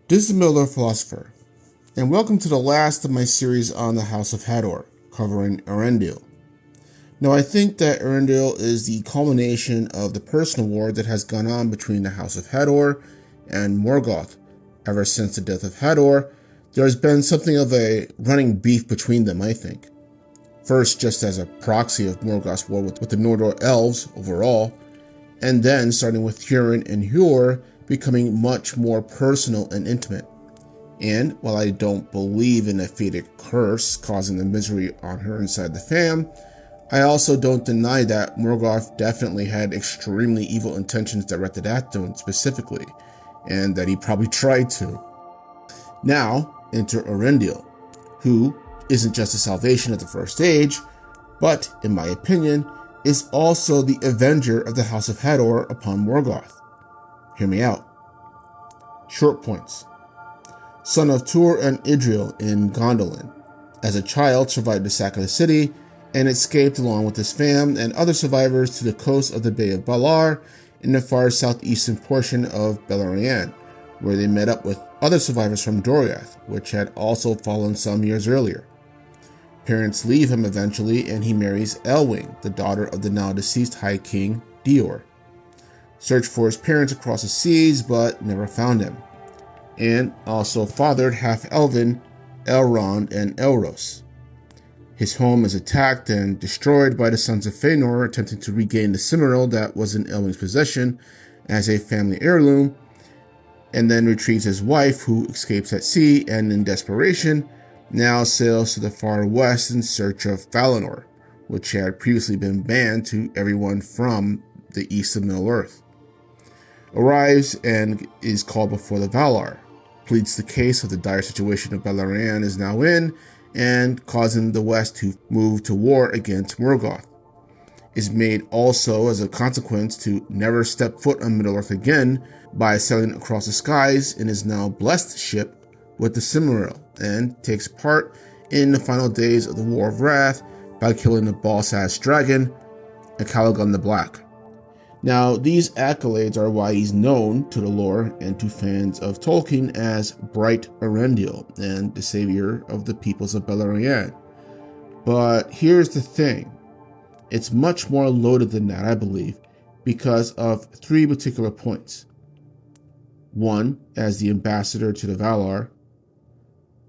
This is Miller Philosopher, and welcome to the last of my series on the House of Hador, covering Earendil. Now, I think that Earendil is the culmination of the personal war that has gone on between the House of Hador and Morgoth. Ever since the death of Hador, there has been something of a running beef between them, I think. First, just as a proxy of Morgoth's war with the Noldor elves overall, and then starting with Hurin and Huor becoming much more personal and intimate. And while I don't believe in a fated curse causing the misery on her inside the fam, I also don't deny that Morgoth definitely had extremely evil intentions directed at them specifically, and that he probably tried to. Now, enter Earendil, who isn't just a salvation at the first age, but, in my opinion, is also the avenger of the House of Hador upon Morgoth. Hear me out. Short points. Son of Tur and Earendil in Gondolin. As a child, survived the sack of the city and escaped along with his fam and other survivors to the coast of the Bay of Balar in the far southeastern portion of Beleriand, where they met up with other survivors from Doriath, which had also fallen some years earlier. Parents leave him eventually, and he marries Elwing, the daughter of the now deceased High King Dior. Searched for his parents across the seas, but never found him. And also fathered half-elven Elrond and Elros. His home is attacked and destroyed by the Sons of Fëanor attempting to regain the Cimmeril that was in Elwing's possession as a family heirloom, and then retrieves his wife, who escapes at sea and in desperation now sails to the far west in search of Valinor, which had previously been banned to everyone from the east of Middle-earth. Arrives and is called before the Valar, pleads the case of the dire situation of Beleriand is now in, and causing the West to move to war against Morgoth. Is made also as a consequence to never step foot on Middle-earth again by sailing across the skies in his now blessed ship with the Cimmeril, and takes part in the final days of the War of Wrath by killing the boss-ass dragon, Calagon the Black. Now, these accolades are why he's known to the lore and to fans of Tolkien as Bright Earendil and the savior of the peoples of Beleriand. But here's the thing. It's much more loaded than that, I believe, because of three particular points. One, as the ambassador to the Valar.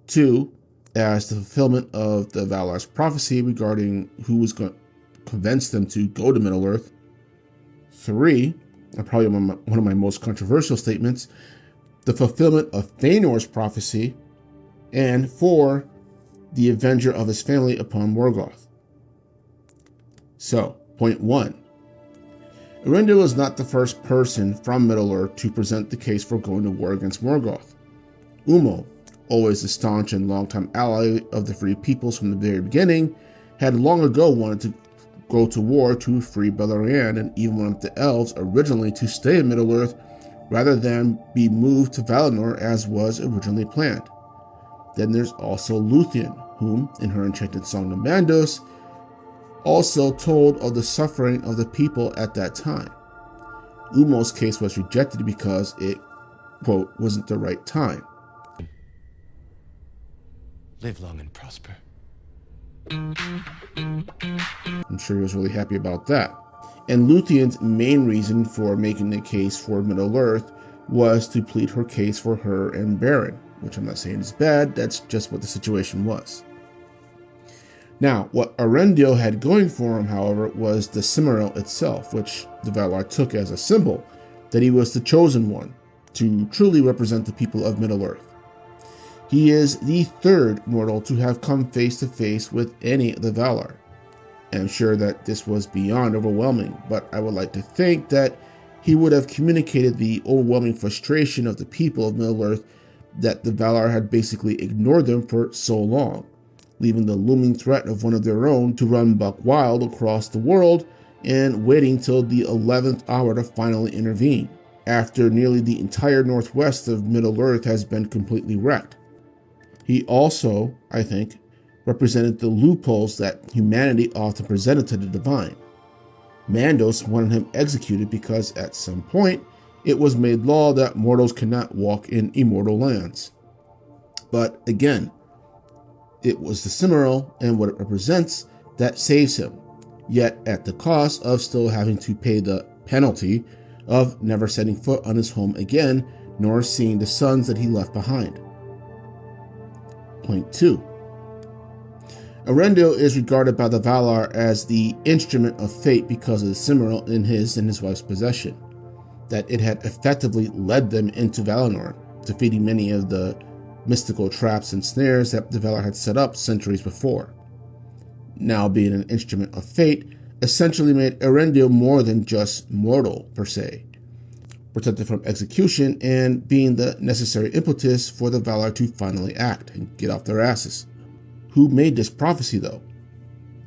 Two, as the fulfillment of the Valar's prophecy regarding who was going to convince them to go to Middle-earth. Three, and probably one of my most controversial statements, the fulfillment of Fëanor's prophecy. And four, the avenger of his family upon Morgoth. So, point one. Earendil is not the first person from Middle-earth to present the case for going to war against Morgoth. Ulmo, always a staunch and longtime ally of the free peoples from the very beginning, had long ago wanted to go to war to free Beleriand, and even wanted the elves originally to stay in Middle-earth rather than be moved to Valinor as was originally planned. Then there's also Luthien, whom, in her enchanted song the Mandos, also told of the suffering of the people at that time. Ulmo's case was rejected because it, quote, wasn't the right time. Live long and prosper. I'm sure he was really happy about that. And Luthien's main reason for making the case for Middle-earth was to plead her case for her and Beren, which I'm not saying is bad, that's just what the situation was. Now, what Earendil had going for him, however, was the Cimmeril itself, which the Valar took as a symbol that he was the chosen one to truly represent the people of Middle-earth. He is the third mortal to have come face to face with any of the Valar. And I'm sure that this was beyond overwhelming, but I would like to think that he would have communicated the overwhelming frustration of the people of Middle-earth that the Valar had basically ignored them for so long, leaving the looming threat of one of their own to run buck wild across the world and waiting till the 11th hour to finally intervene, after nearly the entire northwest of Middle-earth has been completely wrecked. He also, I think, represented the loopholes that humanity often presented to the divine. Mandos wanted him executed because at some point it was made law that mortals cannot walk in immortal lands. But again, it was the Cimmeral and what it represents that saves him, yet at the cost of still having to pay the penalty of never setting foot on his home again, nor seeing the sons that he left behind. Point 2. Earendil is regarded by the Valar as the instrument of fate because of the Cimmeral in his and his wife's possession, that it had effectively led them into Valinor, defeating many of the mystical traps and snares that the Valar had set up centuries before. Now being an instrument of fate essentially made Earendil more than just mortal per se, protected from execution and being the necessary impetus for the Valar to finally act and get off their asses. Who made this prophecy though?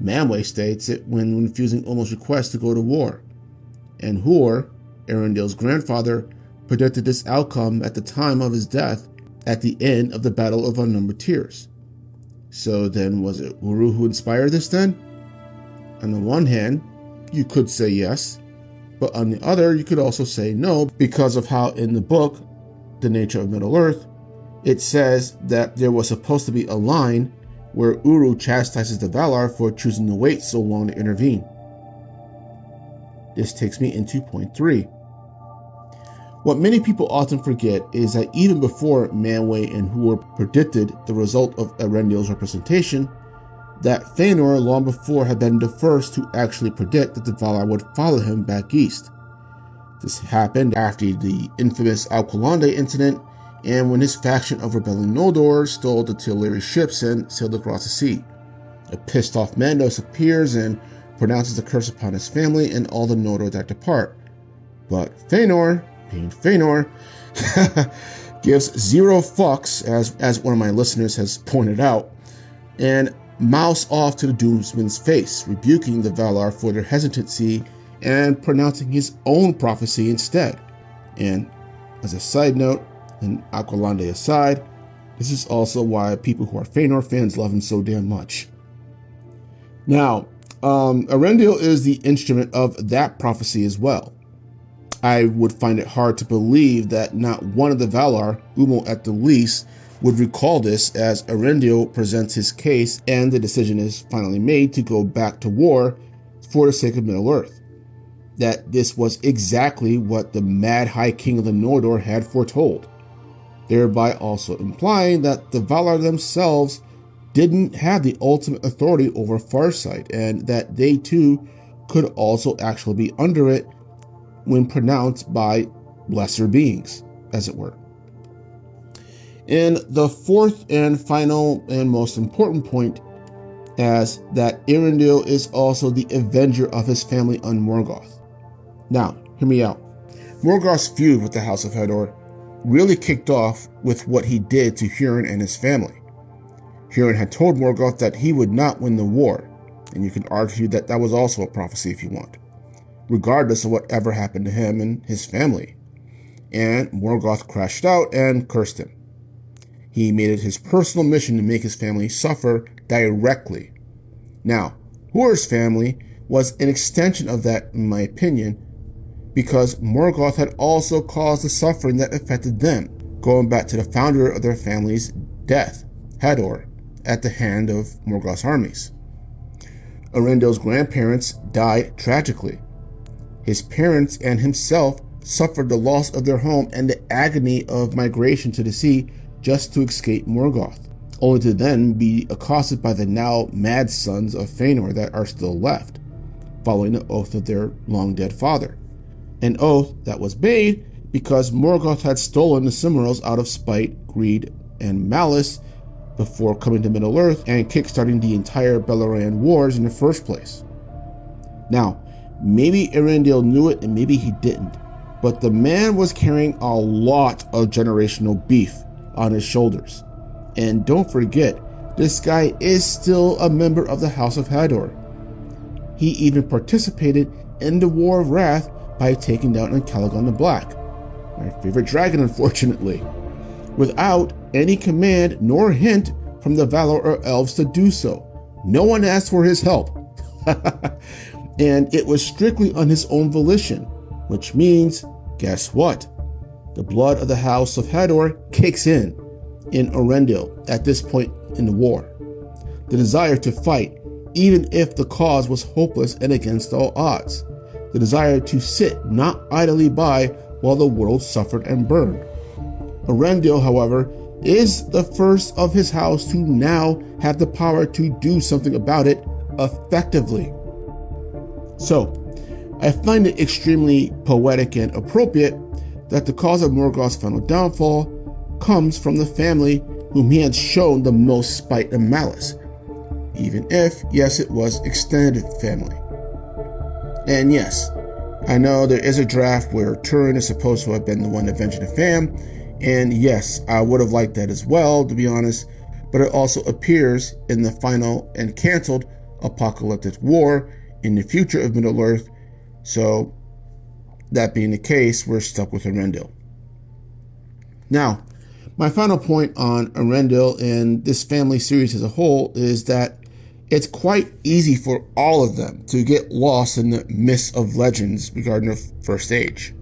Manwë states it when refusing Ulmo's request to go to war, and Huor, Earendil's grandfather, predicted this outcome at the time of his death at the end of the Battle of Unnumbered Tears. So then was it Uru who inspired this then? On the one hand, you could say yes, but on the other, you could also say no because of how in the book, The Nature of Middle-earth, it says that there was supposed to be a line where Uru chastises the Valar for choosing to wait so long to intervene. This takes me into point 3. What many people often forget is that even before Manwë and Huor predicted the result of Earendil's representation, that Fëanor long before had been the first to actually predict that the Valar would follow him back east. This happened after the infamous Alqualondë incident and when his faction of rebelling Noldor stole the Teleri ships and sailed across the sea. A pissed off Mandos appears and pronounces a curse upon his family and all the Noldor that depart. But Fëanor, being Fëanor, gives zero fucks, as one of my listeners has pointed out, and mouths off to the Doomsman's face, rebuking the Valar for their hesitancy and pronouncing his own prophecy instead. And as a side note, and Alqualondë aside, this is also why people who are Fëanor fans love him so damn much. Now, Earendil is the instrument of that prophecy as well. I would find it hard to believe that not one of the Valar, Ulmo at the least, would recall this as Earendil presents his case and the decision is finally made to go back to war for the sake of Middle-earth. That this was exactly what the Mad High King of the Noldor had foretold, thereby also implying that the Valar themselves didn't have the ultimate authority over Farsight and that they too could also actually be under it when pronounced by lesser beings, as it were. And the fourth and final and most important point is that Earendil is also the avenger of his family on Morgoth. Now, hear me out. Morgoth's feud with the House of Hador really kicked off with what he did to Hurin and his family. Hurin had told Morgoth that he would not win the war, and you can argue that that was also a prophecy if you want, regardless of whatever happened to him and his family. And Morgoth crashed out and cursed him. He made it his personal mission to make his family suffer directly. Now, Huor's family was an extension of that, in my opinion, because Morgoth had also caused the suffering that affected them, going back to the founder of their family's death, Hador, at the hand of Morgoth's armies. Earendil's grandparents died tragically. His parents and himself suffered the loss of their home and the agony of migration to the sea just to escape Morgoth, only to then be accosted by the now mad sons of Fëanor that are still left, following the oath of their long-dead father. An oath that was made because Morgoth had stolen the Cimmerals out of spite, greed, and malice before coming to Middle-earth and kickstarting the entire Beleriand Wars in the first place. Now, maybe Earendil knew it and maybe he didn't, but the man was carrying a lot of generational beef on his shoulders. And don't forget, this guy is still a member of the House of Hador. He even participated in the War of Wrath by taking down Calagon the Black, my favorite dragon unfortunately, without any command nor hint from the Valar or Elves to do so. No one asked for his help. And it was strictly on his own volition, which means Guess what? The blood of the House of Hador kicks in Earendil at this point in the war. The desire to fight, even if the cause was hopeless and against all odds. The desire to sit not idly by while the world suffered and burned. Earendil, however, is the first of his house to now have the power to do something about it effectively. So, I find it extremely poetic and appropriate that the cause of Morgoth's final downfall comes from the family whom he had shown the most spite and malice, even if, yes, it was extended family. And yes, I know there is a draft where Turin is supposed to have been the one avenging the fam, and yes, I would have liked that as well, to be honest, but it also appears in the final and canceled apocalyptic war in the future of Middle-earth, so that being the case, we're stuck with Earendil. Now, my final point on Earendil and this family series as a whole is that it's quite easy for all of them to get lost in the mists of legends regarding the First Age.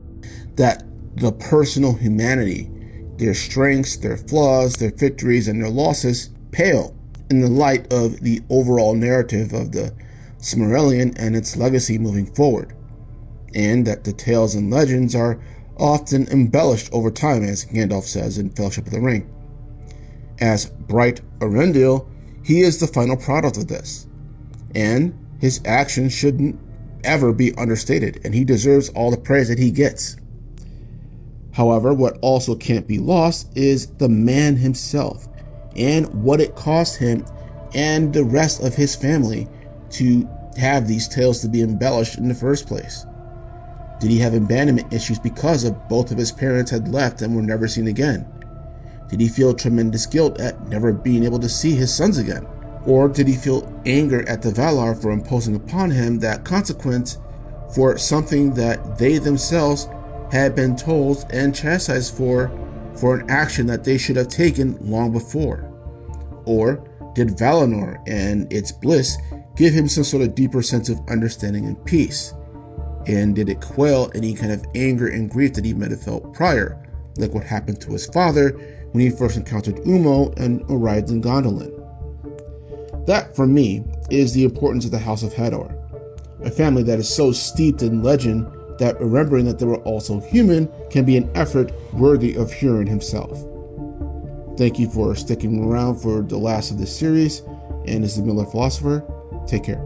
That the personal humanity, their strengths, their flaws, their victories, and their losses pale in the light of the overall narrative of the Silmarillion and its legacy moving forward. And that the tales and legends are often embellished over time, as Gandalf says in Fellowship of the Ring. As Bright Earendil, he is the final product of this, and his actions shouldn't ever be understated, and he deserves all the praise that he gets. However, what also can't be lost is the man himself, and what it cost him and the rest of his family to have these tales to be embellished in the first place. Did he have abandonment issues because of both of his parents had left and were never seen again? Did he feel tremendous guilt at never being able to see his sons again? Or did he feel anger at the Valar for imposing upon him that consequence for something that they themselves had been told and chastised for an action that they should have taken long before? Or did Valinor and its bliss give him some sort of deeper sense of understanding and peace? And did it quell any kind of anger and grief that he might have felt prior, like what happened to his father when he first encountered Ummo and arrived in Gondolin? That, for me, is the importance of the House of Hador, a family that is so steeped in legend that remembering that they were also human can be an effort worthy of Huron himself. Thank you for sticking around for the last of this series, and this is the Miller Philosopher. Take care.